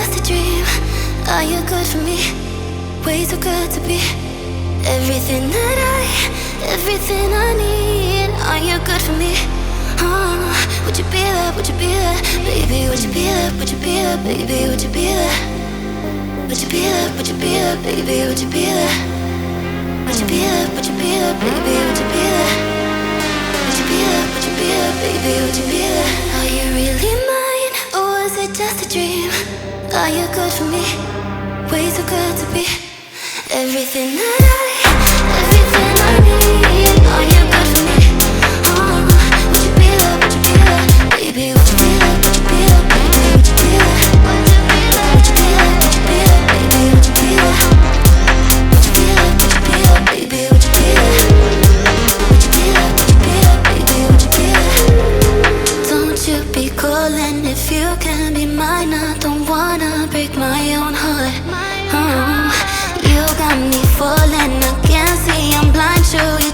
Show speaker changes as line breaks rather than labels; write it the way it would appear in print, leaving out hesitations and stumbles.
just a dream? Are you good for me? Way too good to be everything I need. Are you good for me? Would you be there? Would you be there? Baby, would you be there? Would you be there? Baby, would you be there? Would you be there? Would you be there? Baby, would you be there? Would you be there? Would you be there? Baby, would you be there? Would you be there? Would you be there? Baby, would you be there? Are you really mine? Or was it just a dream? Are you good for me? Way too good to be everything I need. Are you good for me? Would you be there? Would you be there? Baby, would you be there? Would you be there? Baby, would you be there? Would you be there? Would you be there? Would you be there? Baby, would you be there? Would you be there? Would you be there? Baby, would you be there? Would you be there? Would you be there? Baby, would you be there? Don't you be calling if you can be mine. I don't wanna break my own heart. You got me falling, I can't see, I'm blind to you.